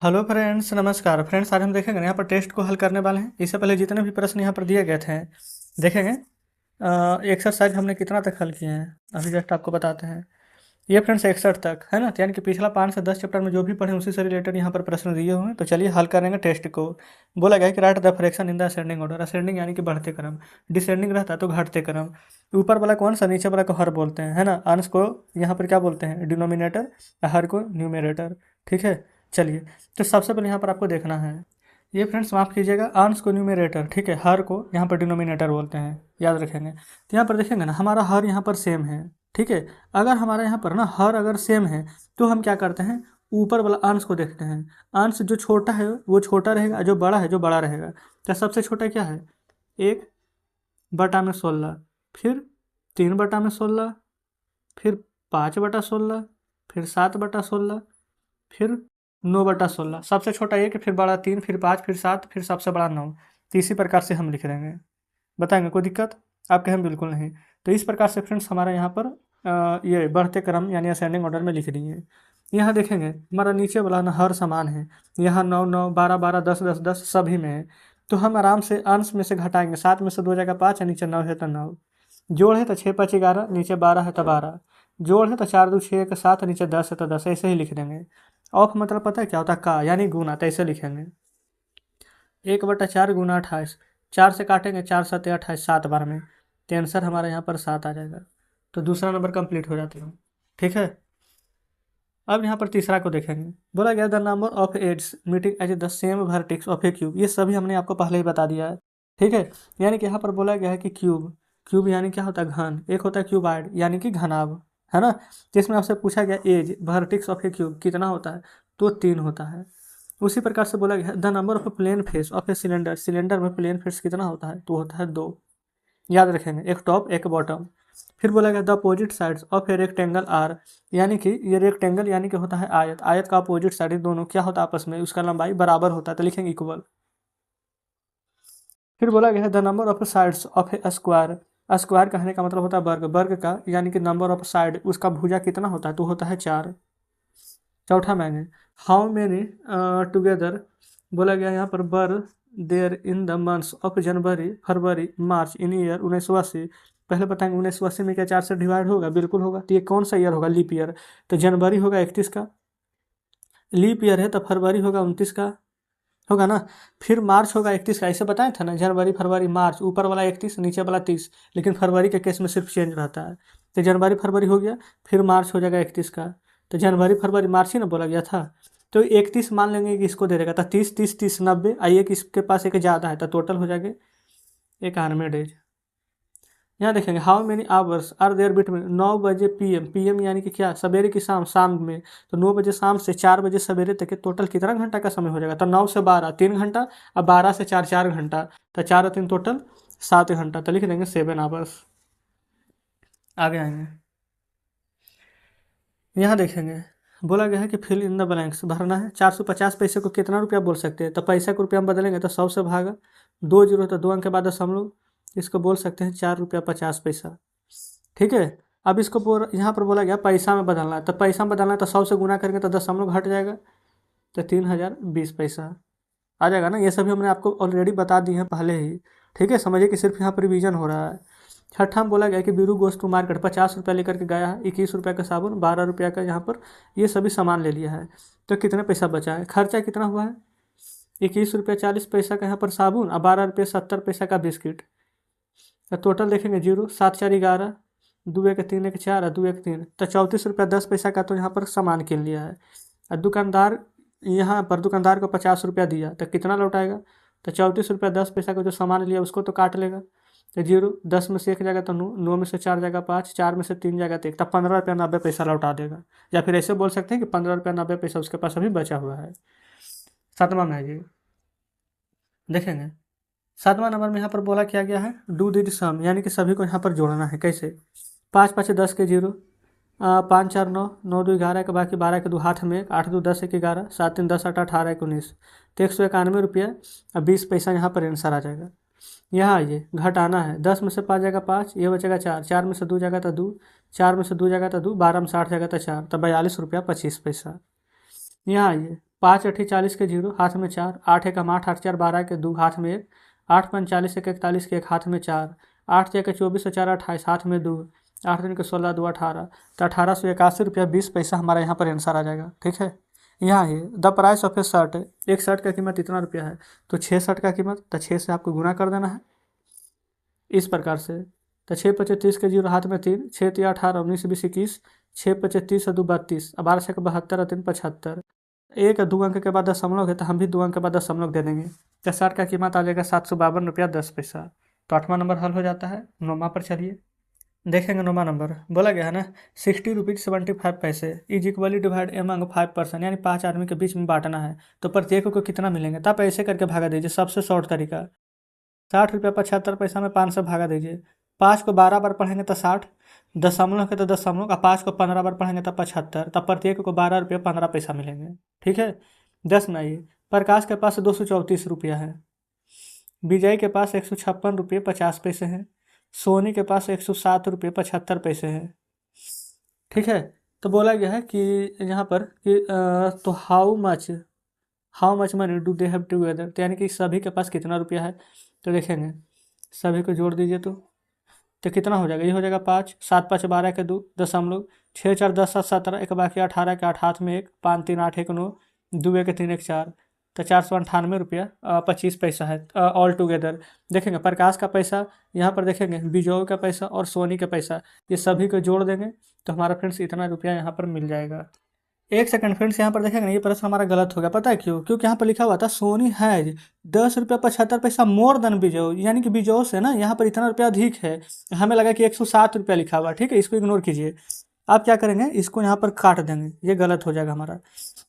Hello friends, नमस्कार friends. आज हम देखेंगे यहाँ पर टेस्ट को हल करने वाले हैं। इससे पहले जितने भी प्रश्न यहाँ पर दिए गए थे देखेंगे। एक्सरसाइज हमने कितना तक हल किए हैं अभी जस्ट आपको बताते हैं। ये फ्रेंड्स 61 तक है ना, तो यानी कि पिछला 5 से 10 चैप्टर में जो भी पढ़े उसी से रिलेटेड यहाँ पर प्रश्न दिए हुए हैं। तो चलिए हल करेंगे टेस्ट को। बोला गया है कि right the fraction in the ascending order. Ascending यानी कि बढ़ते क्रम, डिसेंडिंग रहता है तो घटते क्रम। ऊपर वाला कौन सा, नीचे वाला को हर बोलते हैं है ना। अंश को यहाँ पर क्या बोलते हैं, डिनोमिनेटर, हर को न्यूमरेटर। ठीक है, चलिए। तो सबसे पहले यहाँ पर आपको देखना है, ये फ्रेंड्स माफ़ कीजिएगा, अंश को न्यूमरेटर, ठीक है, हर को यहाँ पर डिनोमिनेटर बोलते हैं, याद रखेंगे। तो यहाँ पर देखेंगे ना, हमारा हर यहाँ पर सेम है, ठीक है। अगर हमारा यहाँ पर ना हर अगर सेम है तो हम क्या करते हैं, ऊपर वाला अंश को देखते हैं। अंश जो छोटा है वो छोटा रहेगा, जो बड़ा है जो बड़ा रहेगा। तो सबसे छोटा क्या है, 1/16, फिर 3/16, फिर 5/16, फिर 7/16, फिर 9/16। सबसे छोटा 1, फिर बड़ा 3, फिर 5, फिर 7, फिर सबसे बड़ा 9। तो इसी प्रकार से हम लिख देंगे। बताएंगे कोई दिक्कत, आप कहें बिल्कुल नहीं। तो इस प्रकार से फ्रेंड्स हमारा यहाँ पर ये बढ़ते क्रम यानी असेंडिंग ऑर्डर में लिख दिए। यहाँ देखेंगे हमारा नीचे वाला ना हर समान है, यहाँ 9 9, 12 12, 10 10 10 सभी में है। तो हम आराम से अंश में से घटाएंगे, 7 में से 2 जाएगा 5, नीचे 9 है तो 9। जोड़ है तो 6 5 11, नीचे 12 है तो 12। जोड़ है तो 4 2 6 1 7, नीचे 10 है तो 10, ऐसे ही लिख देंगे। ऑफ मतलब पता है क्या होता है, का यानी गुना, तो ऐसे लिखेंगे। 1/4 गुना 28, 4 से काटेंगे, 4 7 28, 7 बार में। तो आंसर हमारा यहाँ पर 7 आ जाएगा। तो दूसरा नंबर कंप्लीट हो जाता है, ठीक है। अब यहाँ पर तीसरा को देखेंगे। बोला गया the number of edges meeting as the same vertex of a cube. ये सभी हमने आपको पहले ही बता दिया है, ठीक है। यानी कि यहाँ पर बोला गया है कि क्यूब, क्यूब यानी क्या होता है, घन। एक होता है क्यूबाइड यानी कि घनाभ, है ना। जिसमें आपसे पूछा गया edge vertex of a cube कितना होता है, तो 3 होता है। उसी प्रकार से बोला गया the number of plane face of a cylinder. Cylinder में प्लेन फेस कितना होता है, तो होता है 2। याद रखेंगे, एक टॉप एक बॉटम। फिर बोला गया the opposite sides of a rectangle are, यानी कि ये रेक्टेंगल यानी कि होता है आयत। आयत का अपोजिट साइड दोनों क्या होता है, आपस में उसका लंबाई बराबर होता है, तो लिखेंगे इक्वल। फिर बोला गया है the number of sides of A square. Square कहने का मतलब होता है वर्ग, वर्ग का यानी कि नंबर ऑफ साइड उसका भुजा कितना होता है, तो होता है 4। चौथा मैंने हाउ मैनी टुगेदर, बोला गया यहाँ पर बर there in the months of January February March in year 1980। पहले बताएंगे 1980 में क्या 4 से डिवाइड होगा, बिल्कुल होगा। तो ये कौन सा ईयर होगा, लीप ईयर। तो जनवरी होगा 31 का, लीप ईयर है तो फरवरी होगा 29 का, होगा ना। फिर मार्च होगा 31 का, ऐसे बताया था ना, जनवरी फरवरी मार्च, ऊपर वाला 31 नीचे वाला 30। लेकिन फरवरी के केस में सिर्फ चेंज रहता है। तो जनवरी फरवरी हो गया, फिर मार्च हो जाएगा 31 का। तो जनवरी फरवरी मार्च ही ना बोला गया था। तो 31 मान लेंगे कि इसको दे देगा, तो 30 30 30 90, आइए कि इसके पास एक ज़्यादा है तो टोटल हो जाएगा 91 डेज। यहाँ देखेंगे how many hours are there between 9 बजे PM, PM यानी कि क्या, सवेरे की शाम, शाम में। तो 9 बजे शाम से 4 बजे सवेरे तक के टोटल कितना घंटा का समय हो जाएगा, तो 9 से 12 3 घंटा, अब 12 से 4 4 घंटा, तो 4 और 3 टोटल 7 घंटा, तो लिख देंगे 7 आवर्स। आगे आएंगे, यहाँ देखेंगे बोला गया है कि फिल इन द ब्लैंक्स भरना है। 450 पैसे को कितना रुपया बोल सकते हैं, तो पैसा को रुपया हम बदलेंगे तो 100 से भागा, 2 जीरो तो 2 अंक के बाद दशमलव, इसको बोल सकते हैं 4 रुपया 50 पैसा, ठीक है। अब इसको यहाँ पर बोला गया पैसा में बदलना है, तो पैसा में बदलना है तो 100 से गुना करेंगे तो दशमलव घट जाएगा, तो 3020 पैसा आ जाएगा ना। ये सभी हमने आपको ऑलरेडी बता दी हैं पहले ही, ठीक है। समझिए कि सिर्फ यहाँ पर रिवीजन हो रहा है। छठा में बोला गया कि बीरू गोस टू मार्केट, 50 रुपया लेकर के गया है, 21 रुपया का साबुन, 12 रुपया का यहाँ पर ये सभी सामान ले लिया है। तो कितने पैसा बचा है, खर्चा कितना हुआ है, 21 रुपया 40 पैसा का यहाँ पर साबुन और 12 रुपया 70 पैसा का बिस्किट। तो टोटल देखेंगे 0 7 4 11, 2 1 3 1 4 और 2 1 3, तो 34 रुपया 10 पैसा का तो यहाँ पर सामान किन लिया है। और दुकानदार, यहाँ पर दुकानदार को 50 रुपया दिया तो कितना लौटाएगा, तो 34 रुपया 10 पैसा का जो सामान लिया उसको तो काट लेगा। तो 0 10 में से 1 जाएगा तो 9, 9 में से 4 जाएगा 5, 4 में से 3 जाएगा तो 1, तब 15 रुपया 90 पैसा लौटा देगा। या फिर ऐसे बोल सकते हैं कि 15 रुपया 90 पैसा उसके पास अभी बचा हुआ है। सातवां में है जी, देखेंगे 7वां नंबर में यहाँ पर बोला क्या गया है, डू द सम, यानी कि सभी को यहाँ पर जोड़ना है। कैसे, 5 5 10 के 0, 5 4 9, 9 2 11 के बाकी 12 के 2 हाथ में 1, 8 2 10 1 11, 7 3 10 8 18 1 19, तो 191 रुपया 20 पैसा यहाँ पर आंसर आ जाएगा। यहाँ आइए घटाना है, 10 में से 5 जाएगा 5, ये बचेगा 4, 4 में से 2 जाएगा तो 2, 4 में से 2 जाएगा तो 2, 12 में से 8 जाएगा तो 4, तो 42 रुपया 25 पैसा। यहाँ आइए 5 अठी 40 के 0 हाथ में 4, 8 एक 8, 8 4 12 के 2 हाथ में 1, 8 5 40 एक 41 के 1 हाथ में 4, 8 6 के 24 और 4 28 हाथ में 2, 8 3 के 16 2 18, तो 1881 रुपया 20 पैसा हमारा यहाँ पर आंसर आ जाएगा। ठीक है, यहाँ ये the price of A shirt, एक शर्ट का कीमत इतना रुपया है, तो 6 शर्ट का कीमत, तो 6 से आपको गुना कर देना है इस प्रकार से। तो 6 5 30 के 0 हाथ में 3, 6 3 18 19 20 21, 6 5 30 2 32, 12 6 72 3 75, एक 2 अंक के बाद दशमलव है तो हम भी 2 अंक के बाद दशमलव दे देंगे, तो शर्ट का कीमत आ जाएगा 752 रुपया 10 पैसा। तो 8वां नंबर हल हो जाता है। 9वां पर चलिए देखेंगे। 9वां नंबर बोला गया है ना 60 रुपीज़ 75 पैसे इज इक्वली डिवाइड एमंग 5%, यानी 5 आदमी के बीच में बांटना है, तो प्रत्येक को कितना मिलेंगे, तो आप ऐसे करके भागा दीजिए। सबसे शॉर्ट तरीका 60 रुपया 75 पैसा में 5 से भागा दीजिए। 5 को 12 बार पढ़ेंगे तो 60, दशमलव के तो दशमलव का 5 को 15 बार पढ़ेंगे तो 75, तब प्रत्येक को 12 रुपया 15 पैसा मिलेंगे। ठीक है, 10 में आइए। प्रकाश के पास 234 रुपया है, विजय के पास 156 रुपये 50 पैसे हैं, सोनी के पास 107 रुपये 75 पैसे हैं। ठीक है, तो बोला गया है कि यहाँ पर कि तो how much money do they have together, तो यानी कि सभी के पास कितना रुपया है, तो देखेंगे सभी को जोड़ दीजिए तो कितना हो जाएगा, ये हो जाएगा 5, 7 5 12 के 2 दशमलव, 6 4 10 7 17, एक बाकी 18 के 8 हाथ में 1, 5 3 8 1 9, 2 1 3 1 4, तो 498 रुपया 25 पैसा है ऑल टुगेदर। देखेंगे प्रकाश का पैसा, यहाँ पर देखेंगे बिजोय का पैसा और सोनी का पैसा, ये सभी को जोड़ देंगे तो हमारा फ्रेंड्स इतना रुपया यहाँ पर मिल जाएगा। एक सेकंड फ्रेंड्स, यहाँ पर देखेंगे ना ये प्रश्न हमारा गलत हो गया, पता है क्यों? क्योंकि यहाँ पर लिखा हुआ था सोनी हैज 10 रुपया 75 पैसा मोर देन बिजय, यानी कि बिजय से ना यहाँ पर इतना रुपया अधिक है, हमें लगा कि 107 रुपया लिखा हुआ। ठीक है, इसको इग्नोर कीजिए। आप क्या करेंगे, इसको यहाँ पर काट देंगे, ये गलत हो जाएगा हमारा।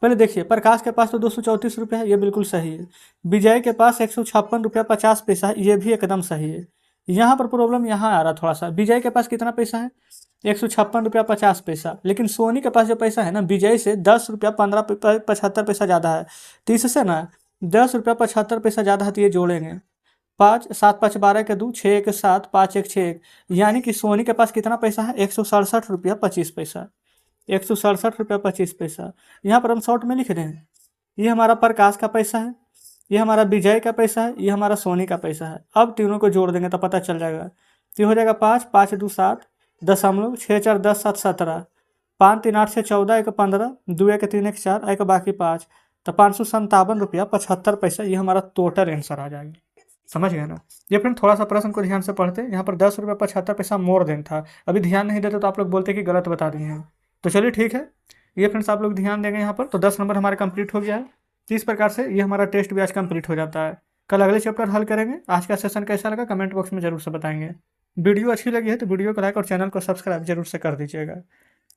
पहले देखिए प्रकाश के पास तो 234 रुपया है, ये बिल्कुल सही है। विजय के पास 156 रुपया 50 पैसा है, ये भी एकदम सही है। यहाँ पर प्रॉब्लम यहाँ आ रहा थोड़ा सा, विजय के पास कितना पैसा है 156 रुपया 50 पैसा, लेकिन सोनी के पास जो पैसा है ना विजय से 10 रुपया 75 पैसा ज़्यादा है, तो इससे ना 10 रुपया 75 पैसा ज़्यादा है, तो ये जोड़ेंगे 5 7 5 12 के 2, 6 1 7, 5 1 6 1, यानी कि सोनी के पास कितना पैसा है 167 रुपया 25 पैसा, 167 रुपया 25 पैसा। यहाँ पर हम शॉर्ट में लिख रहे हैं, ये हमारा प्रकाश का पैसा है, ये हमारा विजय का पैसा है, ये हमारा सोनी का पैसा है। अब तीनों को जोड़ देंगे तो पता चल जाएगा, तो हो जाएगा 5 5 2 7 दशमलव, 6 4 10 7 17, 5 3 8 6 14, 1 15, 2 1 3 1 4, 1 बाकी 5, तो 557 रुपया 75 पैसा, ये हमारा टोटल आंसर आ जाएगा। समझ गए ना? ये फ्रेंड थोड़ा सा प्रश्न को ध्यान से पढ़ते, यहाँ पर 10 रुपया 75 पैसा मोर देन था, अभी ध्यान नहीं देते तो आप लोग बोलते कि गलत बता दिए हैं। तो चलिए ठीक है, ये फ्रेंड्स आप लोग ध्यान देंगे यहाँ पर। तो 10 नंबर हमारे कंप्लीट हो गया है। तो इस प्रकार से ये हमारा टेस्ट भी आज कंप्लीट हो जाता है। कल अगले चैप्टर हल करेंगे। आज का सेशन कैसा लगा कमेंट बॉक्स में जरूर से बताएंगे। वीडियो अच्छी लगी है तो वीडियो को लाइक और चैनल को सब्सक्राइब जरूर से कर दीजिएगा।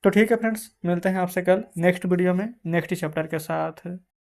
तो ठीक है फ्रेंड्स, मिलते हैं आपसे कल नेक्स्ट वीडियो में नेक्स्ट चैप्टर के साथ।